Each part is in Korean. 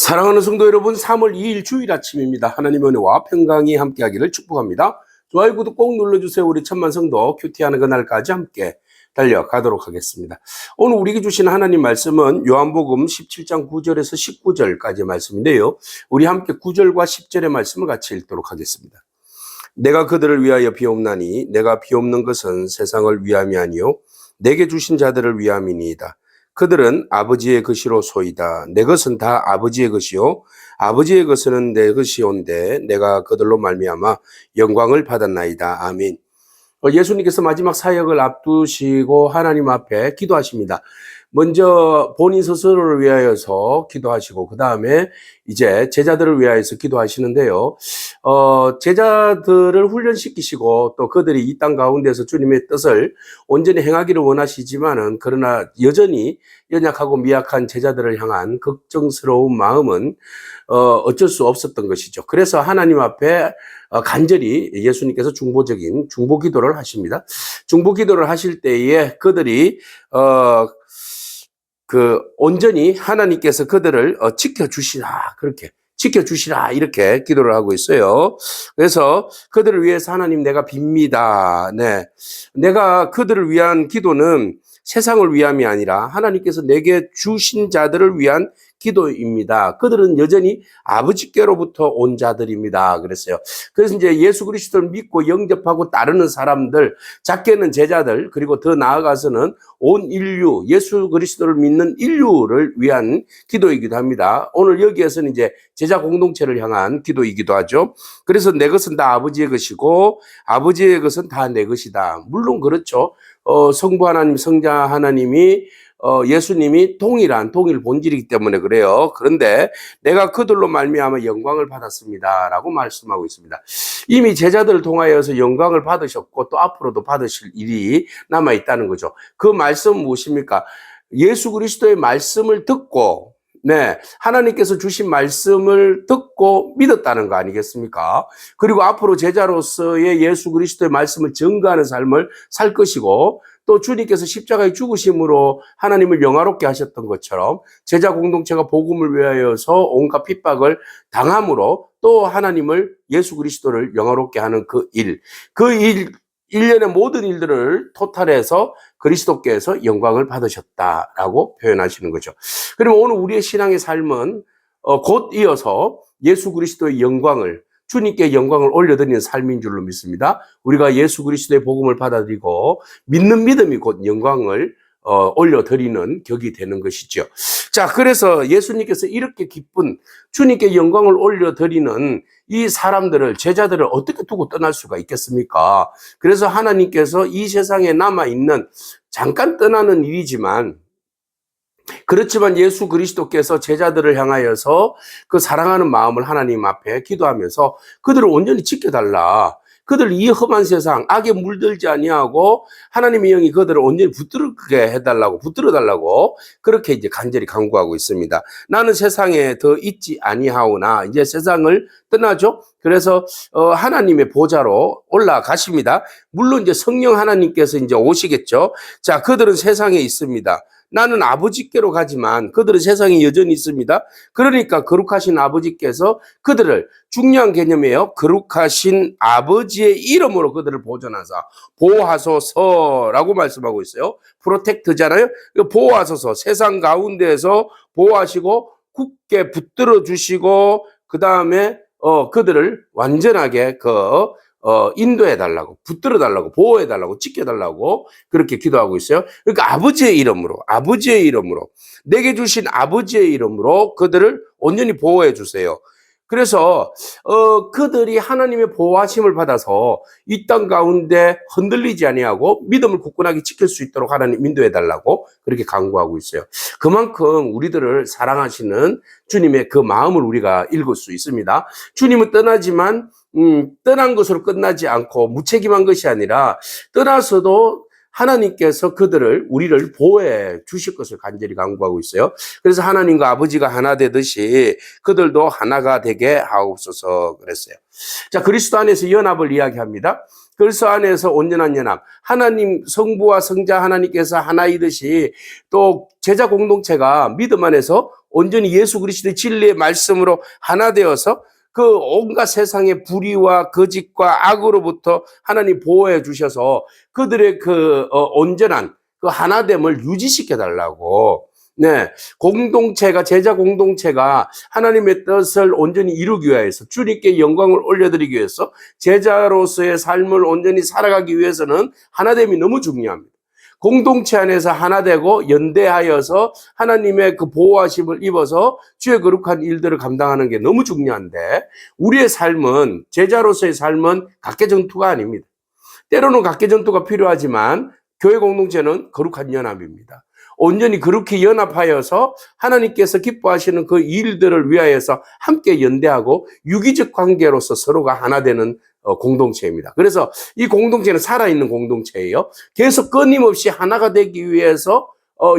사랑하는 성도 여러분, 3월 2일 주일 아침입니다. 하나님의 은혜와 평강이 함께하기를 축복합니다. 좋아요, 구독 꼭 눌러주세요. 우리 천만 성도 큐티하는 그날까지 함께 달려가도록 하겠습니다. 오늘 우리에게 주신 하나님 말씀은 요한복음 17장 9절에서 19절까지의 말씀인데요. 우리 함께 9절과 10절의 말씀을 같이 읽도록 하겠습니다. 내가 그들을 위하여 비옵나니 내가 비옵는 것은 세상을 위함이 아니요 내게 주신 자들을 위함이니이다. 그들은 아버지의 것이로 소이다. 내 것은 다 아버지의 것이요 아버지의 것은 내 것이온데 내가 그들로 말미암아 영광을 받았나이다. 아멘. 예수님께서 마지막 사역을 앞두시고 하나님 앞에 기도하십니다. 먼저 본인 스스로를 위하여서 기도하시고 그 다음에 이제 제자들을 위하여서 기도하시는데요. 제자들을 훈련시키시고 또 그들이 이 땅 가운데서 주님의 뜻을 온전히 행하기를 원하시지만은 그러나 여전히 연약하고 미약한 제자들을 향한 걱정스러운 마음은 어쩔 수 없었던 것이죠. 그래서 하나님 앞에 간절히 예수님께서 중보적인 중보기도를 하십니다. 중보기도를 하실 때에 그들이 온전히 하나님께서 그들을 지켜주시라, 그렇게 지켜주시라 이렇게 기도를 하고 있어요. 그래서 그들을 위해서 하나님 내가 빕니다. 네, 내가 그들을 위한 기도는 세상을 위함이 아니라 하나님께서 내게 주신 자들을 위한 기도입니다. 그들은 여전히 아버지께로부터 온 자들입니다. 그랬어요. 그래서 이제 예수 그리스도를 믿고 영접하고 따르는 사람들, 작게는 제자들, 그리고 더 나아가서는 온 인류, 예수 그리스도를 믿는 인류를 위한 기도이기도 합니다. 오늘 여기에서는 이제 제자 공동체를 향한 기도이기도 하죠. 그래서 내 것은 다 아버지의 것이고 아버지의 것은 다 내 것이다. 물론 그렇죠. 성부 하나님, 성자 하나님이 예수님이 동일 본질이기 때문에 그래요. 그런데 내가 그들로 말미암아 영광을 받았습니다 라고 말씀하고 있습니다. 이미 제자들을 통하여서 영광을 받으셨고 또 앞으로도 받으실 일이 남아있다는 거죠. 그 말씀은 무엇입니까? 예수 그리스도의 말씀을 듣고 네, 하나님께서 주신 말씀을 듣고 믿었다는 거 아니겠습니까? 그리고 앞으로 제자로서의 예수 그리스도의 말씀을 증거하는 삶을 살 것이고 또 주님께서 십자가의 죽으심으로 하나님을 영화롭게 하셨던 것처럼 제자 공동체가 복음을 위하여서 온갖 핍박을 당함으로 또 하나님을 예수 그리스도를 영화롭게 하는 일련의 모든 일들을 토탈해서 그리스도께서 영광을 받으셨다라고 표현하시는 거죠. 그러면 오늘 우리의 신앙의 삶은 곧 이어서 예수 그리스도의 영광을 주님께 영광을 올려드리는 삶인 줄로 믿습니다. 우리가 예수 그리스도의 복음을 받아들이고 믿는 믿음이 곧 영광을 올려드리는 격이 되는 것이죠. 자, 그래서 예수님께서 이렇게 기쁜 주님께 영광을 올려드리는 이 사람들을, 제자들을 어떻게 두고 떠날 수가 있겠습니까? 그래서 하나님께서 이 세상에 남아있는 잠깐 떠나는 일이지만 그렇지만 예수 그리스도께서 제자들을 향하여서 그 사랑하는 마음을 하나님 앞에 기도하면서 그들을 온전히 지켜달라. 그들 이 험한 세상 악에 물들지 아니하고 하나님의 영이 그들을 온전히 붙들게 해달라고, 붙들어달라고 그렇게 이제 간절히 간구하고 있습니다. 나는 세상에 더 있지 아니하오나 이제 세상을 떠나죠. 그래서 하나님의 보좌로 올라가십니다. 물론 이제 성령 하나님께서 이제 오시겠죠. 자, 그들은 세상에 있습니다. 나는 아버지께로 가지만 그들은 세상에 여전히 있습니다. 그러니까 거룩하신 아버지께서 그들을, 중요한 개념이에요. 거룩하신 아버지의 이름으로 그들을 보존하사 보호하소서라고 말씀하고 있어요. 프로텍트잖아요. 보호하소서, 세상 가운데에서 보호하시고 굳게 붙들어 주시고 그 다음에 그들을 완전하게 인도해 달라고, 붙들어 달라고, 보호해 달라고, 지켜 달라고 그렇게 기도하고 있어요. 그러니까 아버지의 이름으로 내게 주신 아버지의 이름으로 그들을 온전히 보호해 주세요. 그래서 그들이 하나님의 보호하심을 받아서 이 땅 가운데 흔들리지 아니하고 믿음을 굳건하게 지킬 수 있도록 하나님 인도해 달라고 그렇게 간구하고 있어요. 그만큼 우리들을 사랑하시는 주님의 그 마음을 우리가 읽을 수 있습니다. 주님은 떠나지만 떠난 것으로 끝나지 않고 무책임한 것이 아니라 떠나서도 하나님께서 우리를 보호해 주실 것을 간절히 간구하고 있어요. 그래서 하나님과 아버지가 하나 되듯이 그들도 하나가 되게 하옵소서 그랬어요. 자, 그리스도 안에서 연합을 이야기합니다. 그리스도 안에서 온전한 연합, 하나님 성부와 성자 하나님께서 하나이듯이 또 제자 공동체가 믿음 안에서 온전히 예수 그리스도의 진리의 말씀으로 하나 되어서 그 온갖 세상의 불의와 거짓과 악으로부터 하나님 보호해 주셔서 그들의 그 온전한 그 하나됨을 유지시켜 달라고. 네, 공동체가 제자 공동체가 하나님의 뜻을 온전히 이루기 위해서 주님께 영광을 올려드리기 위해서 제자로서의 삶을 온전히 살아가기 위해서는 하나됨이 너무 중요합니다. 공동체 안에서 하나 되고 연대하여서 하나님의 그 보호하심을 입어서 주의 거룩한 일들을 감당하는 게 너무 중요한데 우리의 삶은 제자로서의 삶은 각계전투가 아닙니다. 때로는 각계전투가 필요하지만 교회 공동체는 거룩한 연합입니다. 온전히 그렇게 연합하여서 하나님께서 기뻐하시는 그 일들을 위하여서 함께 연대하고 유기적 관계로서 서로가 하나 되는 공동체입니다. 그래서 이 공동체는 살아있는 공동체예요. 계속 끊임없이 하나가 되기 위해서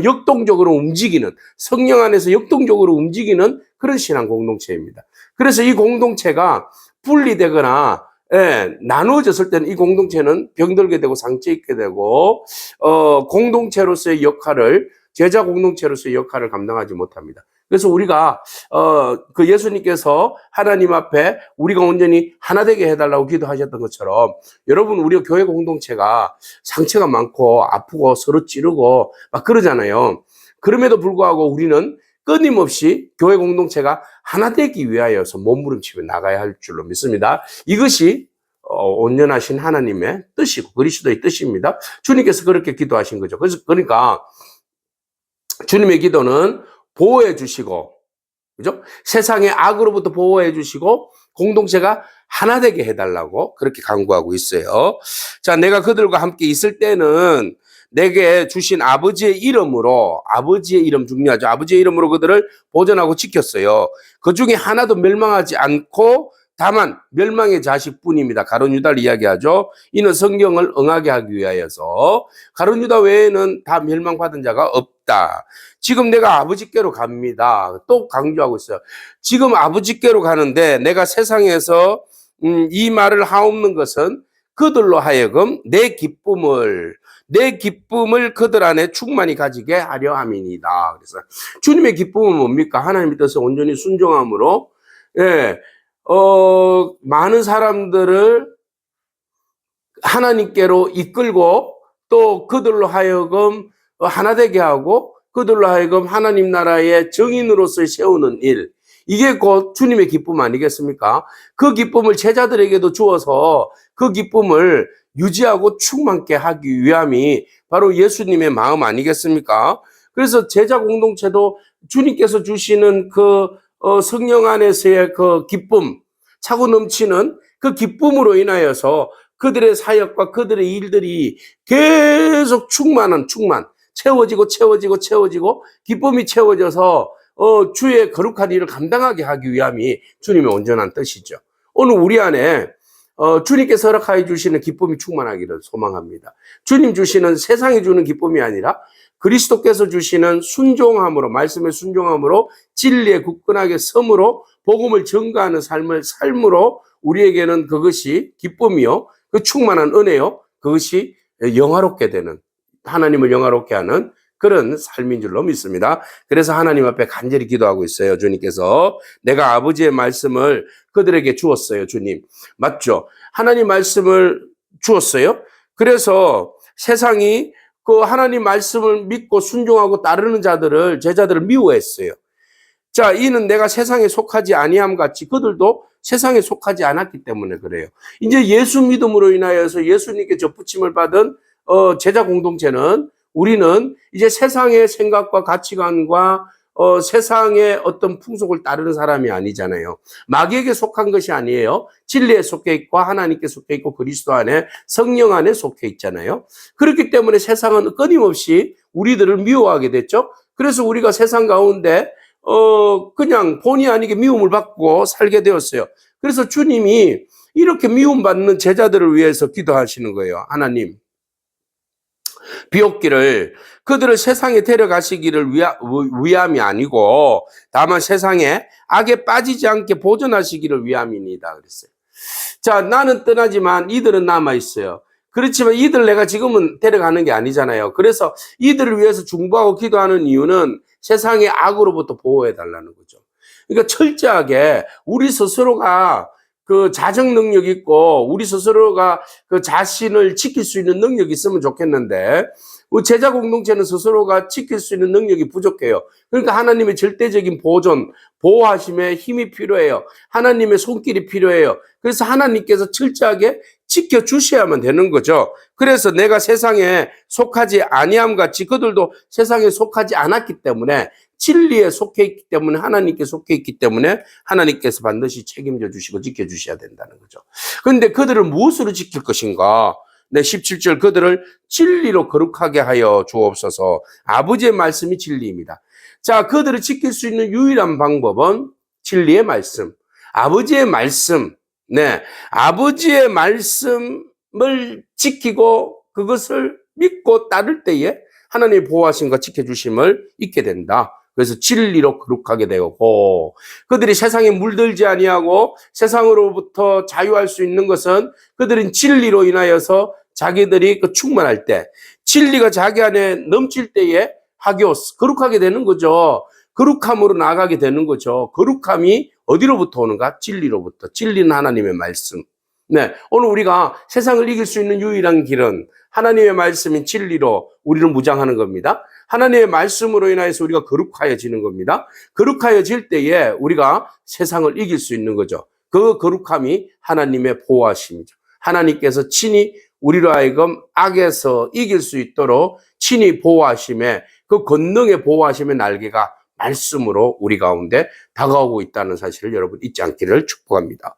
역동적으로 움직이는, 성령 안에서 역동적으로 움직이는 그런 신앙 공동체입니다. 그래서 이 공동체가 분리되거나 나누어졌을 때는 이 공동체는 병들게 되고 상처 입게 되고 공동체로서의 역할을 제자 공동체로서의 역할을 감당하지 못합니다. 그래서 우리가 그 예수님께서 하나님 앞에 우리가 온전히 하나 되게 해달라고 기도하셨던 것처럼 여러분 우리 교회 공동체가 상처가 많고 아프고 서로 찌르고 막 그러잖아요. 그럼에도 불구하고 우리는 끊임없이 교회 공동체가 하나 되기 위하여서 몸부림치며 나가야 할 줄로 믿습니다. 이것이 온전하신 하나님의 뜻이고 그리스도의 뜻입니다. 주님께서 그렇게 기도하신 거죠. 그래서 그러니까 주님의 기도는 보호해 주시고, 그죠? 세상의 악으로부터 보호해 주시고 공동체가 하나 되게 해달라고 그렇게 간구하고 있어요. 자, 내가 그들과 함께 있을 때는 내게 주신 아버지의 이름으로, 아버지의 이름 중요하죠. 아버지의 이름으로 그들을 보존하고 지켰어요. 그 중에 하나도 멸망하지 않고 다만 멸망의 자식뿐입니다. 가룟 유다를 이야기하죠. 이는 성경을 응하게 하기 위하여서 가룟 유다 외에는 다 멸망받은 자가 없다. 지금 내가 아버지께로 갑니다. 또 강조하고 있어요. 지금 아버지께로 가는데 내가 세상에서 이 말을 하옵는 것은 그들로 하여금 내 기쁨을 그들 안에 충만히 가지게 하려 함이니이다. 그래서 주님의 기쁨은 뭡니까? 하나님의 뜻에 온전히 순종함으로 많은 사람들을 하나님께로 이끌고 또 그들로 하여금 하나 되게 하고 그들로 하여금 하나님 나라의 정인으로서 세우는 일, 이게 곧 주님의 기쁨 아니겠습니까? 그 기쁨을 제자들에게도 주어서 그 기쁨을 유지하고 충만케 하기 위함이 바로 예수님의 마음 아니겠습니까? 그래서 제자 공동체도 주님께서 주시는 그 성령 안에서의 그 기쁨, 차고 넘치는 그 기쁨으로 인하여서 그들의 사역과 그들의 일들이 계속 충만, 채워지고 기쁨이 채워져서 주의 거룩한 일을 감당하게 하기 위함이 주님의 온전한 뜻이죠. 오늘 우리 안에 주님께서 허락하여 주시는 기쁨이 충만하기를 소망합니다. 주님 주시는 세상이 주는 기쁨이 아니라 그리스도께서 주시는 순종함으로, 말씀의 순종함으로 진리에 굳건하게 섬으로 복음을 전가하는 삶으로 우리에게는 그것이 기쁨이요, 그 충만한 은혜요, 그것이 영화롭게 되는, 하나님을 영화롭게 하는 그런 삶인 줄로 믿습니다. 그래서 하나님 앞에 간절히 기도하고 있어요. 주님께서 내가 아버지의 말씀을 그들에게 주었어요. 주님, 맞죠? 하나님 말씀을 주었어요. 그래서 세상이 그 하나님 말씀을 믿고 순종하고 따르는 자들을, 제자들을 미워했어요. 자, 이는 내가 세상에 속하지 아니함 같이 그들도 세상에 속하지 않았기 때문에 그래요. 이제 예수 믿음으로 인하여서 예수님께 접붙임을 받은 제자 공동체는, 우리는 이제 세상의 생각과 가치관과 세상의 어떤 풍속을 따르는 사람이 아니잖아요. 마귀에게 속한 것이 아니에요. 진리에 속해 있고 하나님께 속해 있고 그리스도 안에, 성령 안에 속해 있잖아요. 그렇기 때문에 세상은 끊임없이 우리들을 미워하게 됐죠. 그래서 우리가 세상 가운데 그냥 본의 아니게 미움을 받고 살게 되었어요. 그래서 주님이 이렇게 미움받는 제자들을 위해서 기도하시는 거예요. 하나님, 비옵기를, 그들을 세상에 데려가시기를 위함이 아니고 다만 세상에 악에 빠지지 않게 보존하시기를 위함이니다. 그랬어요. 자, 나는 떠나지만 이들은 남아 있어요. 그렇지만 이들 내가 지금은 데려가는 게 아니잖아요. 그래서 이들을 위해서 중보하고 기도하는 이유는 세상의 악으로부터 보호해 달라는 거죠. 그러니까 철저하게 우리 스스로가 그 자정 능력이 있고 우리 스스로가 그 자신을 지킬 수 있는 능력이 있으면 좋겠는데 제자 공동체는 스스로가 지킬 수 있는 능력이 부족해요. 그러니까 하나님의 절대적인 보존, 보호하심에 힘이 필요해요. 하나님의 손길이 필요해요. 그래서 하나님께서 철저하게 지켜주셔야만 되는 거죠. 그래서 내가 세상에 속하지 아니함 같이 그들도 세상에 속하지 않았기 때문에 진리에 속해 있기 때문에 하나님께 속해 있기 때문에 하나님께서 반드시 책임져 주시고 지켜주셔야 된다는 거죠. 그런데 그들을 무엇으로 지킬 것인가? 네, 17절 그들을 진리로 거룩하게 하여 주옵소서. 아버지의 말씀이 진리입니다. 자, 그들을 지킬 수 있는 유일한 방법은 진리의 말씀. 아버지의 말씀. 네, 아버지의 말씀을 지키고 그것을 믿고 따를 때에 하나님의 보호하심과 지켜주심을 잊게 된다. 그래서 진리로 거룩하게 되고 그들이 세상에 물들지 아니하고 세상으로부터 자유할 수 있는 것은 그들은 진리로 인하여서 자기들이 그 충만할 때 진리가 자기 안에 넘칠 때에 하기오스 거룩하게 되는 거죠. 거룩함으로 나아가게 되는 거죠. 거룩함이 어디로부터 오는가? 진리로부터. 진리는 하나님의 말씀. 네, 오늘 우리가 세상을 이길 수 있는 유일한 길은 하나님의 말씀인 진리로 우리를 무장하는 겁니다. 하나님의 말씀으로 인하여서 우리가 거룩하여지는 겁니다. 거룩하여질 때에 우리가 세상을 이길 수 있는 거죠. 그 거룩함이 하나님의 보호하심이죠. 하나님께서 친히 우리로 하여금 악에서 이길 수 있도록 친히 보호하심에 그 권능의 보호하심의 날개가 말씀으로 우리 가운데 다가오고 있다는 사실을 여러분 잊지 않기를 축복합니다.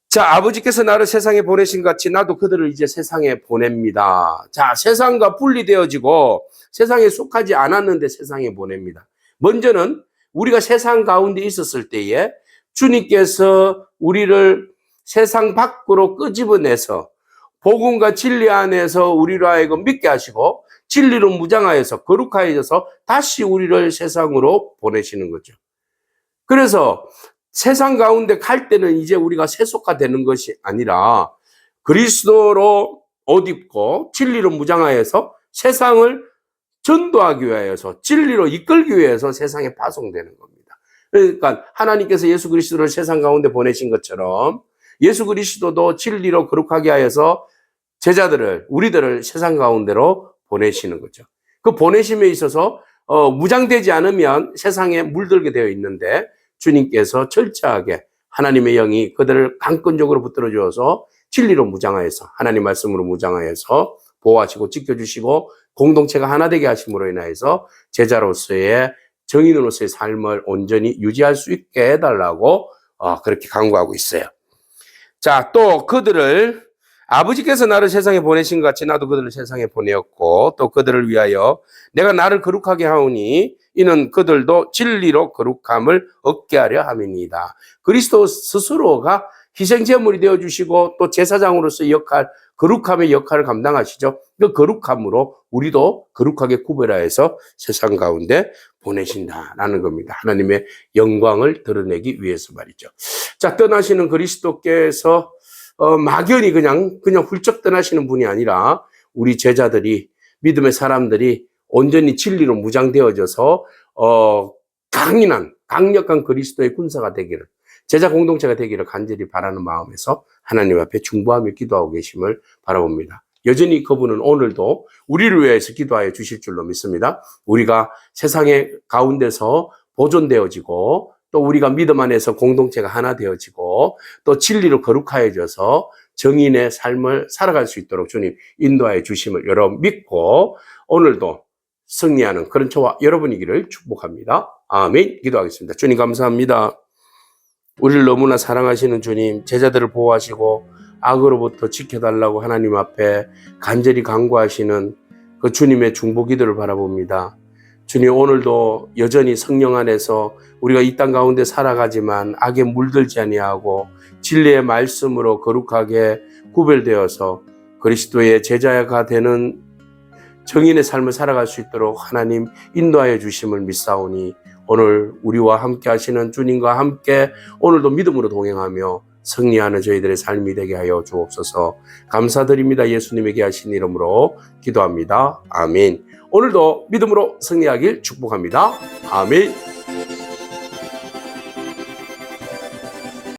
자, 아버지께서 나를 세상에 보내신 같이 나도 그들을 이제 세상에 보냅니다. 자, 세상과 분리되어지고 세상에 속하지 않았는데 세상에 보냅니다. 먼저는 우리가 세상 가운데 있었을 때에 주님께서 우리를 세상 밖으로 끄집어내서 복음과 진리 안에서 우리로 하여금 믿게 하시고 진리로 무장하여서 거룩하여져서 다시 우리를 세상으로 보내시는 거죠. 그래서 세상 가운데 갈 때는 이제 우리가 세속화되는 것이 아니라 그리스도로 옷 입고 진리로 무장하여서 세상을 전도하기 위해서 진리로 이끌기 위해서 세상에 파송되는 겁니다. 그러니까 하나님께서 예수 그리스도를 세상 가운데 보내신 것처럼 예수 그리스도도 진리로 거룩하게 하여서 제자들을 우리들을 세상 가운데로 보내시는 거죠. 그 보내심에 있어서 무장되지 않으면 세상에 물들게 되어 있는데 주님께서 철저하게 하나님의 영이 그들을 강권적으로 붙들어 주어서 진리로 무장하여서 하나님 말씀으로 무장하여서 보호하시고 지켜주시고 공동체가 하나 되게 하심으로 인하여서 제자로서의 정인으로서의 삶을 온전히 유지할 수 있게 해달라고 그렇게 강구하고 있어요. 자, 또 그들을 아버지께서 나를 세상에 보내신 것 같이 나도 그들을 세상에 보내었고 또 그들을 위하여 내가 나를 거룩하게 하오니 이는 그들도 진리로 거룩함을 얻게 하려 함이니이다. 그리스도 스스로가 희생제물이 되어주시고 또 제사장으로서의 역할, 거룩함의 역할을 감당하시죠. 그 거룩함으로 우리도 거룩하게 구별하여서 세상 가운데 보내신다라는 겁니다. 하나님의 영광을 드러내기 위해서 말이죠. 자, 떠나시는 그리스도께서 막연히 그냥 훌쩍 떠나시는 분이 아니라 우리 제자들이 믿음의 사람들이 온전히 진리로 무장되어져서 강력한 그리스도의 군사가 되기를 제자 공동체가 되기를 간절히 바라는 마음에서 하나님 앞에 중보하며 기도하고 계심을 바라봅니다. 여전히 그분은 오늘도 우리를 위해서 기도하여 주실 줄로 믿습니다. 우리가 세상의 가운데서 보존되어지고 또 우리가 믿음 안에서 공동체가 하나 되어지고 또 진리로 거룩하여져서 정인의 삶을 살아갈 수 있도록 주님 인도하여 주심을 여러분 믿고 오늘도 승리하는 그런 저와 여러분이기를 축복합니다. 아멘. 기도하겠습니다. 주님 감사합니다. 우리를 너무나 사랑하시는 주님, 제자들을 보호하시고 악으로부터 지켜달라고 하나님 앞에 간절히 간구하시는 그 주님의 중보 기도를 바라봅니다. 주님, 오늘도 여전히 성령 안에서 우리가 이 땅 가운데 살아가지만 악에 물들지 아니하고 진리의 말씀으로 거룩하게 구별되어서 그리스도의 제자가 되는 정인의 삶을 살아갈 수 있도록 하나님 인도하여 주심을 믿사오니 오늘 우리와 함께 하시는 주님과 함께 오늘도 믿음으로 동행하며 승리하는 저희들의 삶이 되게 하여 주옵소서. 감사드립니다. 예수님에게 하신 이름으로 기도합니다. 아멘. 오늘도 믿음으로 승리하길 축복합니다. 아멘.